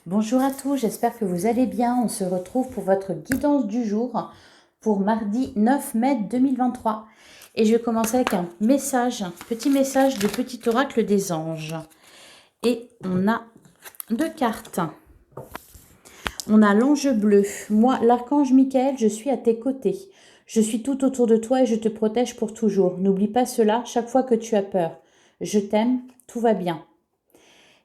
Bonjour à tous, j'espère que vous allez bien. On se retrouve pour votre guidance du jour pour mardi 9 mai 2023. Et je vais commencer avec un petit message de petit oracle des anges. Et on a deux cartes. On a l'ange bleu. Moi, l'archange Michael, je suis à tes côtés. Je suis tout autour de toi et je te protège pour toujours. N'oublie pas cela chaque fois que tu as peur. Je t'aime, tout va bien.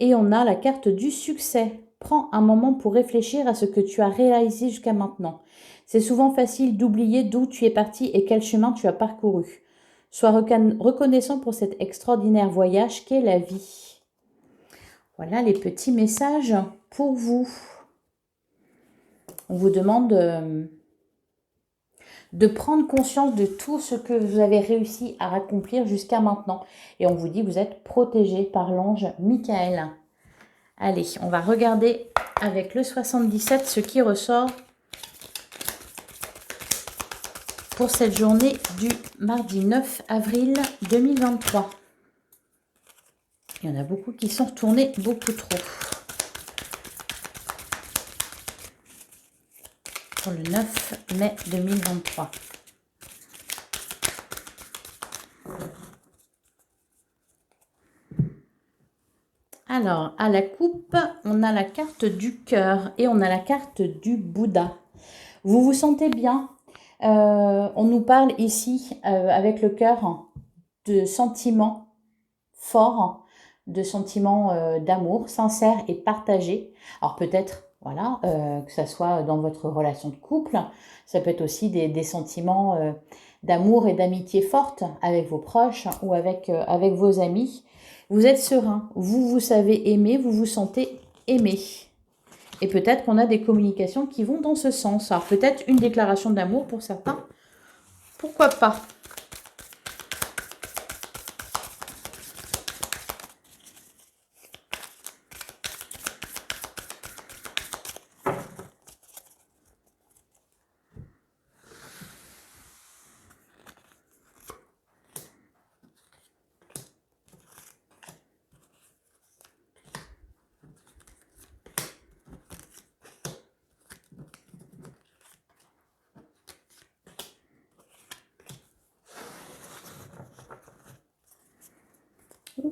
Et on a la carte du succès. Prends un moment pour réfléchir à ce que tu as réalisé jusqu'à maintenant. C'est souvent facile d'oublier d'où tu es parti et quel chemin tu as parcouru. Sois reconnaissant pour cet extraordinaire voyage qu'est la vie. Voilà les petits messages pour vous. On vous demande de prendre conscience de tout ce que vous avez réussi à accomplir jusqu'à maintenant. Et on vous dit que vous êtes protégé par l'ange Michael. Allez, on va regarder avec le 77 ce qui ressort pour cette journée du mardi 9 avril 2023. Il y en a beaucoup qui sont retournés beaucoup trop. Pour le 9 mai 2023. Alors, à la coupe, on a la carte du cœur et on a la carte du Bouddha. Vous vous sentez bien? On nous parle ici, avec le cœur, de sentiments forts, de sentiments d'amour sincère et partagé. Alors peut-être, voilà, que ça soit dans votre relation de couple, ça peut être aussi des sentiments d'amour et d'amitié forte avec vos proches ou avec vos amis. Vous êtes serein, vous savez aimer, vous vous sentez aimé. Et peut-être qu'on a des communications qui vont dans ce sens. Alors peut-être une déclaration d'amour pour certains. Pourquoi pas?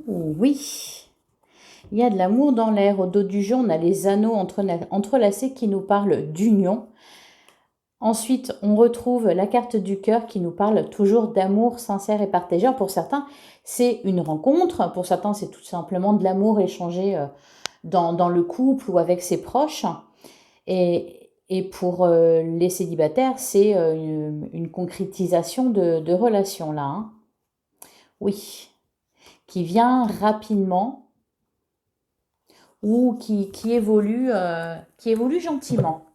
Oui, il y a de l'amour dans l'air. Au dos du jeu, on a les anneaux entrelacés qui nous parlent d'union. Ensuite, on retrouve la carte du cœur qui nous parle toujours d'amour sincère et partagé. Pour certains, c'est une rencontre. Pour certains, c'est tout simplement de l'amour échangé dans le couple ou avec ses proches. Et pour les célibataires, c'est une concrétisation de relation là. Hein. Oui, qui vient rapidement ou qui évolue gentiment.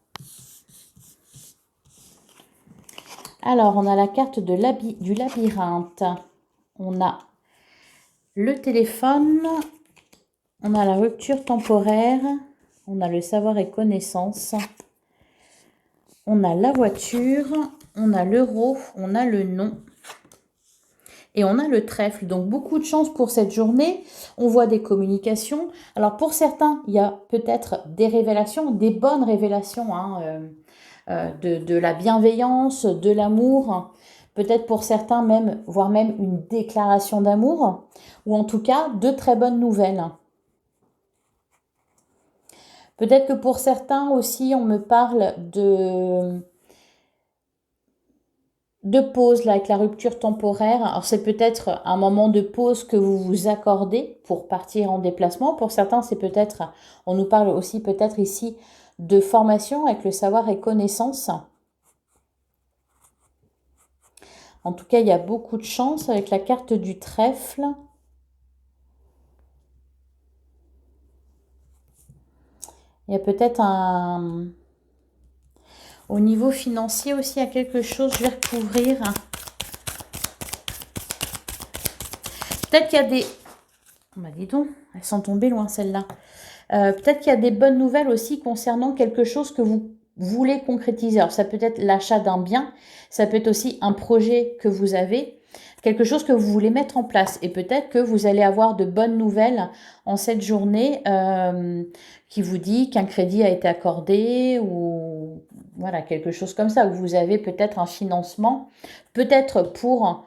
Alors, on a la carte du labyrinthe. On a le téléphone. On a la rupture temporaire. On a le savoir et connaissance. On a la voiture. On a l'euro. On a le nom. Et on a le trèfle. Donc, beaucoup de chance pour cette journée. On voit des communications. Alors, pour certains, il y a peut-être des révélations, des bonnes révélations, hein, de la bienveillance, de l'amour. Peut-être pour certains même, voire même une déclaration d'amour. Ou en tout cas, de très bonnes nouvelles. Peut-être que pour certains aussi, on me parle de pause là, avec la rupture temporaire. Alors c'est peut-être un moment de pause que vous vous accordez pour partir en déplacement. Pour certains, c'est peut-être, on nous parle aussi peut-être ici de formation avec le savoir et connaissance. En tout cas, il y a beaucoup de chance avec la carte du trèfle. Il y a peut-être un... Au niveau financier aussi, il y a quelque chose, je vais recouvrir. Peut-être qu'il y a des... Bah dis donc, elles sont tombées loin celles-là. Peut-être qu'il y a des bonnes nouvelles aussi concernant quelque chose que vous voulez concrétiser. Alors ça peut être l'achat d'un bien, ça peut être aussi un projet que vous avez, quelque chose que vous voulez mettre en place. Et peut-être que vous allez avoir de bonnes nouvelles en cette journée qui vous dit qu'un crédit a été accordé ou voilà, quelque chose comme ça, où vous avez peut-être un financement, peut-être pour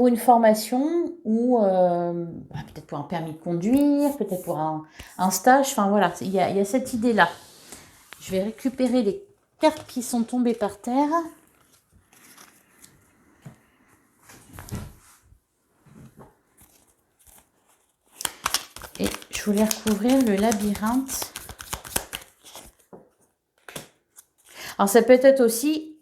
une formation ou peut-être pour un permis de conduire, peut-être pour un stage. Enfin voilà, il y a cette idée-là. Je vais récupérer les cartes qui sont tombées par terre. Et je voulais recouvrir le labyrinthe. Alors ça peut être aussi,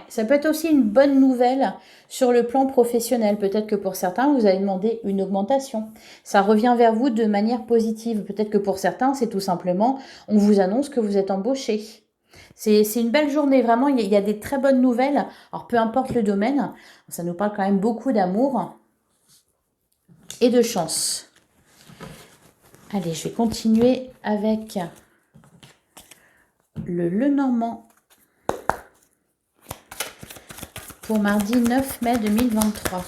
ça peut être aussi une bonne nouvelle sur le plan professionnel. Peut-être que pour certains, vous allez demander une augmentation. Ça revient vers vous de manière positive. Peut-être que pour certains, c'est tout simplement, on vous annonce que vous êtes embauché. C'est une belle journée, vraiment, il y a des très bonnes nouvelles. Alors peu importe le domaine, ça nous parle quand même beaucoup d'amour et de chance. Allez, je vais continuer avec le Lenormand pour mardi 9 mai 2023.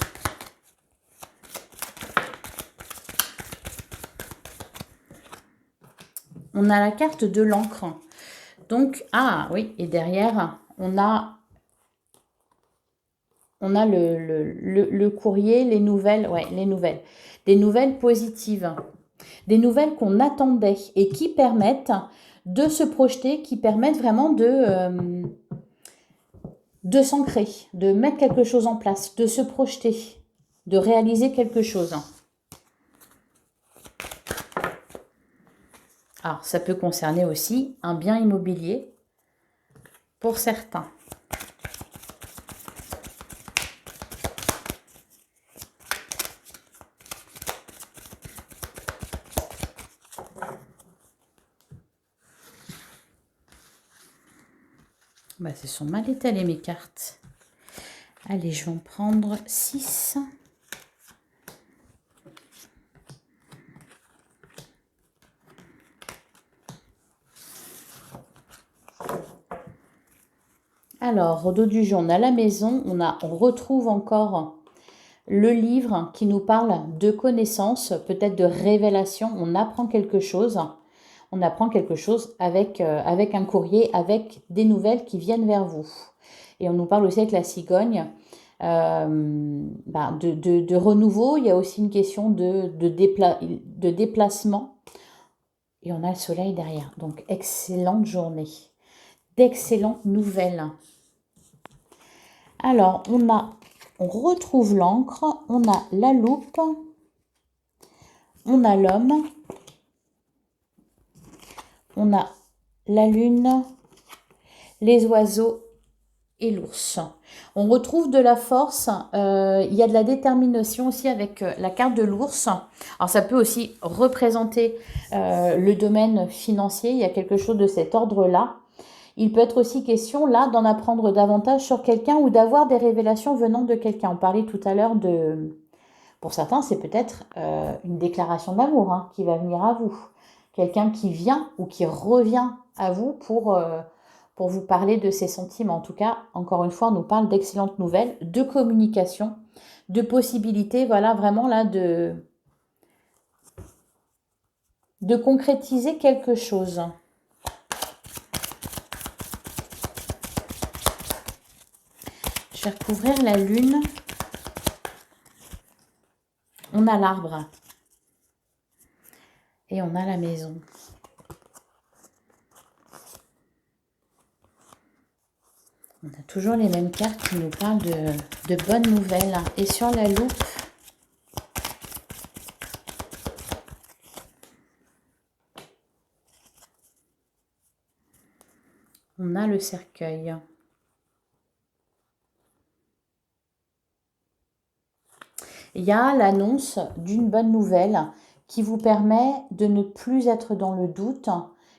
On a la carte de l'encre. Donc, ah oui, et derrière, on a le courrier, les nouvelles, les nouvelles. Des nouvelles positives. Des nouvelles qu'on attendait et qui permettent de se projeter, qui permettent vraiment de s'ancrer, de mettre quelque chose en place, de se projeter, de réaliser quelque chose. Alors, ça peut concerner aussi un bien immobilier pour certains. Bah, ce sont mal étalées mes cartes. Allez, je vais en prendre 6. Alors, au dos du jeu, on a la maison, on retrouve encore le livre qui nous parle de connaissances, peut-être de révélation. On apprend quelque chose. On apprend quelque chose avec un courrier, avec des nouvelles qui viennent vers vous. Et on nous parle aussi avec la cigogne de renouveau. Il y a aussi une question de déplacement. Et on a le soleil derrière. Donc, excellente journée. D'excellentes nouvelles. Alors, on retrouve l'encre, on a la loupe, on a l'homme, on a la lune, les oiseaux et l'ours. On retrouve de la force, il y a de la détermination aussi avec la carte de l'ours. Alors ça peut aussi représenter le domaine financier, il y a quelque chose de cet ordre-là. Il peut être aussi question, là, d'en apprendre davantage sur quelqu'un ou d'avoir des révélations venant de quelqu'un. On parlait tout à l'heure de... Pour certains, c'est peut-être une déclaration d'amour qui va venir à vous. Quelqu'un qui vient ou qui revient à vous pour vous parler de ses sentiments. En tout cas, encore une fois, on nous parle d'excellentes nouvelles, de communication, de possibilités, voilà, vraiment là, de concrétiser quelque chose. Je vais recouvrir la lune. On a l'arbre. Et on a la maison. On a toujours les mêmes cartes qui nous parlent de bonnes nouvelles. Et sur la loupe, on a le cercueil. Il y a l'annonce d'une bonne nouvelle qui vous permet de ne plus être dans le doute,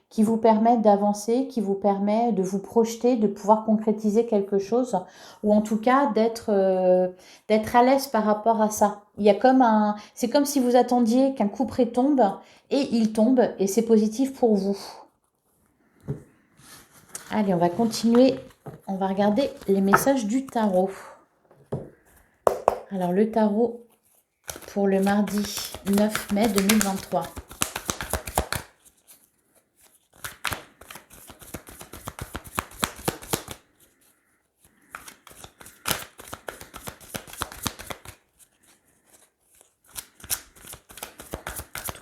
qui vous permet d'avancer, qui vous permet de vous projeter, de pouvoir concrétiser quelque chose, ou en tout cas d'être à l'aise par rapport à ça. Il y a c'est comme si vous attendiez qu'un coup près tombe, et il tombe, et c'est positif pour vous. Allez, on va continuer. On va regarder les messages du tarot. Alors, le tarot pour le mardi 9 mai 2023.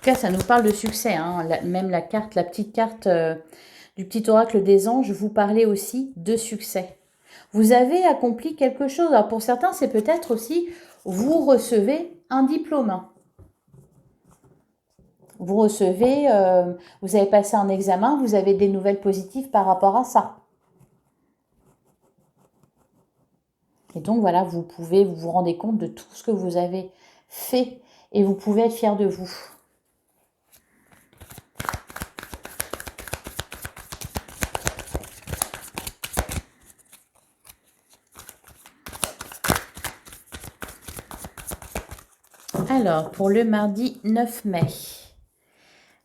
cas, ça nous parle de succès, hein. Même la carte, la petite carte du petit oracle des anges, vous parlez aussi de succès. Vous avez accompli quelque chose. Alors pour certains, c'est peut-être aussi, vous recevez un diplôme. Vous recevez, vous avez passé un examen, vous avez des nouvelles positives par rapport à ça. Et donc voilà, vous vous rendez compte de tout ce que vous avez fait et vous pouvez être fier de vous. Alors, pour le mardi 9 mai.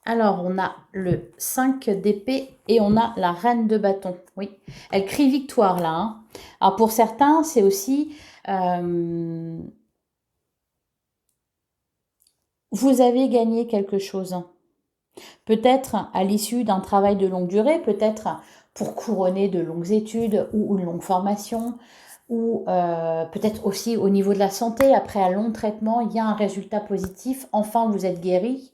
Alors, on a le 5 d'épée et on a la reine de bâton. Oui, elle crie victoire là, hein. Alors, pour certains, c'est aussi... vous avez gagné quelque chose. Peut-être à l'issue d'un travail de longue durée, peut-être pour couronner de longues études ou une longue formation, ou peut-être aussi au niveau de la santé, après un long traitement, il y a un résultat positif, enfin vous êtes guéri.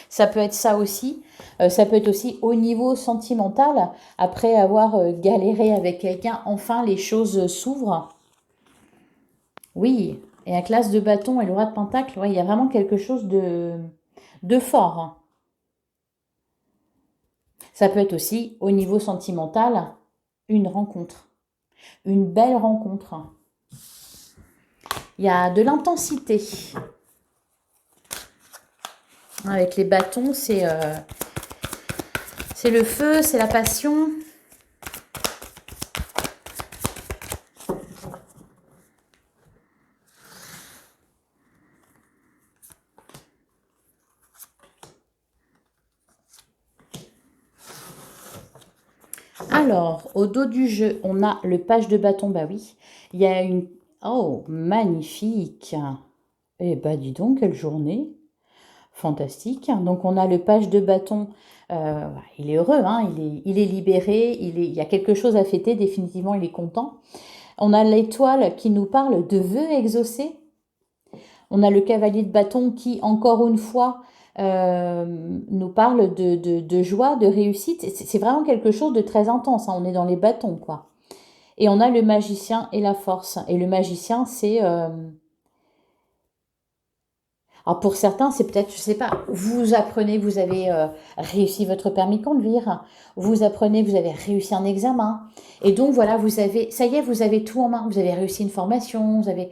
Ça peut être ça aussi. Ça peut être aussi au niveau sentimental, après avoir galéré avec quelqu'un, enfin les choses s'ouvrent. Oui, et la classe de bâton et le roi de pentacle, ouais, il y a vraiment quelque chose de fort, hein. Ça peut être aussi au niveau sentimental, une rencontre, une belle rencontre. Il y a de l'intensité. Avec les bâtons, c'est le feu, c'est la passion. Alors, au dos du jeu, on a le page de bâton, bah oui. Il y a une... Oh, magnifique. Eh bah dis donc, quelle journée. Fantastique. Donc on a le page de bâton, il est heureux, hein, il est libéré, il y a quelque chose à fêter, définitivement il est content. On a l'étoile qui nous parle de vœux exaucés. On a le cavalier de bâton qui, encore une fois, nous parle de joie, de réussite. C'est vraiment quelque chose de très intense, hein, on est dans les bâtons, quoi. Et on a le magicien et la force. Et le magicien, c'est... Alors pour certains, c'est peut-être, je sais pas, vous apprenez, vous avez réussi votre permis de conduire, vous apprenez, vous avez réussi un examen, et donc voilà, vous avez, ça y est, vous avez tout en main, vous avez réussi une formation, vous avez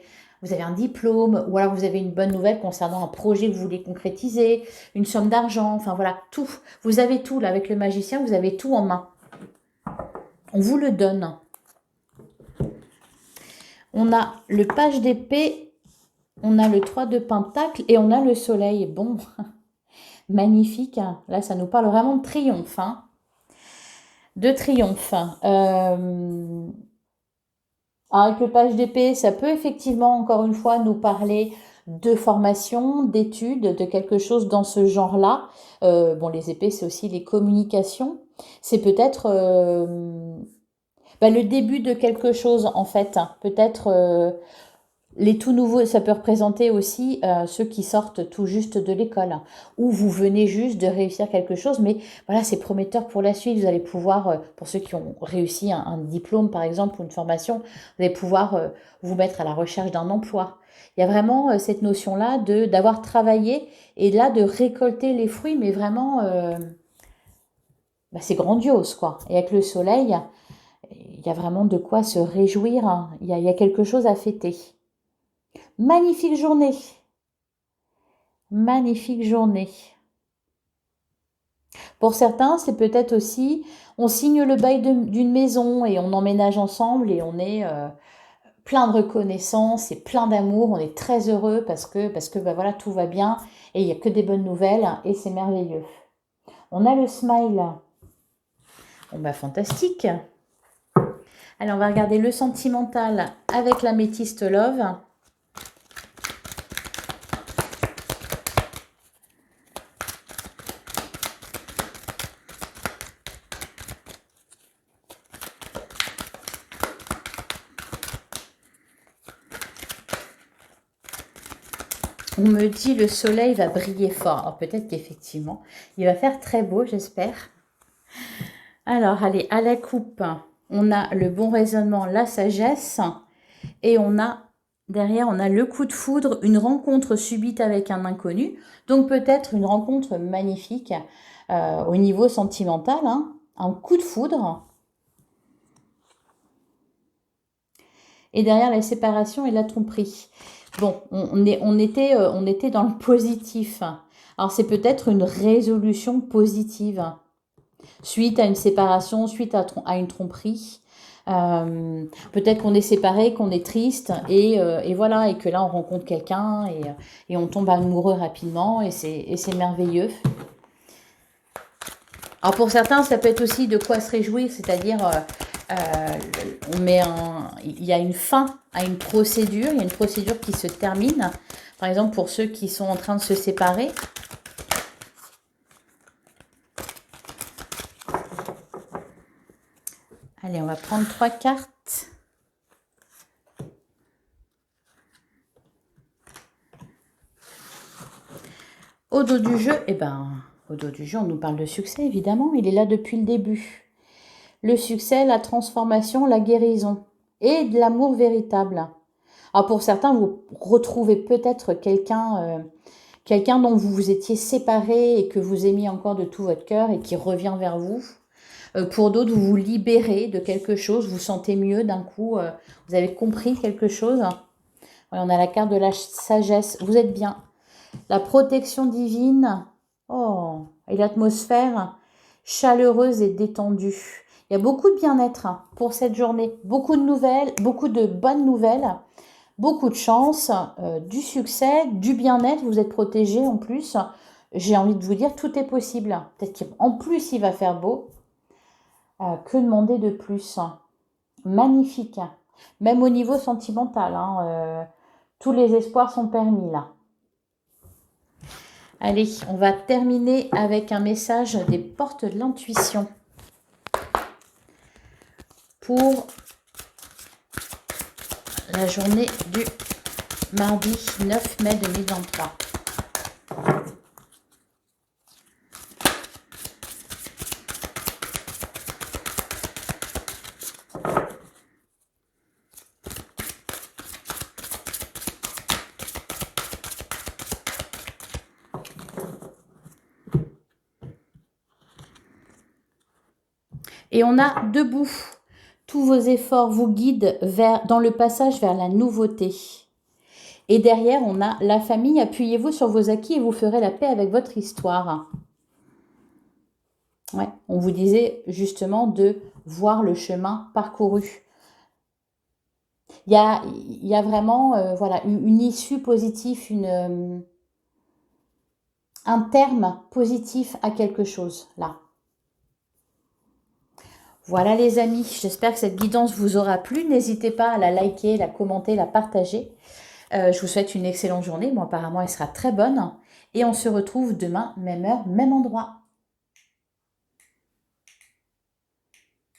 un diplôme, ou alors vous avez une bonne nouvelle concernant un projet que vous voulez concrétiser, une somme d'argent, enfin voilà, tout. Vous avez tout là, avec le magicien, vous avez tout en main. On vous le donne. On a le page d'épée. On a le 3 de pentacle et on a le soleil. Bon, magnifique. Là, ça nous parle vraiment de triomphe, hein. De triomphe. Avec le page d'épée, ça peut effectivement, encore une fois, nous parler de formation, d'études, de quelque chose dans ce genre-là. Bon, les épées, c'est aussi les communications. C'est peut-être le début de quelque chose, en fait. Peut-être... les tout nouveaux, ça peut représenter aussi ceux qui sortent tout juste de l'école, ou vous venez juste de réussir quelque chose, mais voilà, c'est prometteur pour la suite. Vous allez pouvoir, pour ceux qui ont réussi un diplôme par exemple, ou une formation, vous allez pouvoir vous mettre à la recherche d'un emploi. Il y a vraiment cette notion-là d'avoir travaillé et là de récolter les fruits, mais vraiment, c'est grandiose, quoi. Et avec le soleil, il y a vraiment de quoi se réjouir, hein. Il y a quelque chose à fêter. Magnifique journée. Magnifique journée. Pour certains, c'est peut-être aussi, on signe le bail d'une maison et on emménage ensemble et on est plein de reconnaissance et plein d'amour. On est très heureux parce que voilà, tout va bien et il n'y a que des bonnes nouvelles et c'est merveilleux. On a le smile. Bon, fantastique. Allez, on va regarder le sentimental avec l'améthyste love. On me dit le soleil va briller fort. Alors peut-être qu'effectivement, il va faire très beau, j'espère. Alors, allez, à la coupe, on a le bon raisonnement, la sagesse. Et on a, derrière, on a le coup de foudre, une rencontre subite avec un inconnu. Donc peut-être une rencontre magnifique au niveau sentimental, hein, un coup de foudre. Et derrière la séparation et la tromperie. Bon, on était dans le positif. Alors c'est peut-être une résolution positive suite à une séparation, suite à une tromperie. Peut-être qu'on est séparé, qu'on est triste et voilà, et que là on rencontre quelqu'un et on tombe amoureux rapidement et c'est merveilleux. Alors pour certains, ça peut être aussi de quoi se réjouir, c'est-à-dire il y a une fin à une procédure, il y a une procédure qui se termine. Par exemple, pour ceux qui sont en train de se séparer. Allez, on va prendre 3 cartes. Au dos du jeu, au dos du jeu, on nous parle de succès, évidemment. Il est là depuis le début. Le succès, la transformation, la guérison et de l'amour véritable. Alors pour certains, vous retrouvez peut-être quelqu'un dont vous vous étiez séparé et que vous aimiez encore de tout votre cœur et qui revient vers vous. Pour d'autres, vous vous libérez de quelque chose, vous sentez mieux d'un coup, vous avez compris quelque chose. On a la carte de la sagesse, vous êtes bien. La protection divine, oh, et l'atmosphère chaleureuse et détendue. Il y a beaucoup de bien-être pour cette journée, beaucoup de nouvelles, beaucoup de bonnes nouvelles, beaucoup de chance, du succès, du bien-être, vous êtes protégé en plus. J'ai envie de vous dire, tout est possible. Peut-être qu'en plus, il va faire beau. Que demander de plus? Magnifique. Même au niveau sentimental, hein, tous les espoirs sont permis là. Allez, on va terminer avec un message des portes de l'intuition pour la journée du mardi 9 mai 2023. Et on a debout. Tous vos efforts vous guident dans le passage vers la nouveauté. Et derrière, on a la famille. Appuyez-vous sur vos acquis et vous ferez la paix avec votre histoire. Ouais, on vous disait justement de voir le chemin parcouru. Il y a vraiment voilà, une issue positive, un terme positif à quelque chose là. Voilà les amis, j'espère que cette guidance vous aura plu. N'hésitez pas à la liker, la commenter, la partager. Je vous souhaite une excellente journée. Bon, apparemment, elle sera très bonne. Et on se retrouve demain, même heure, même endroit.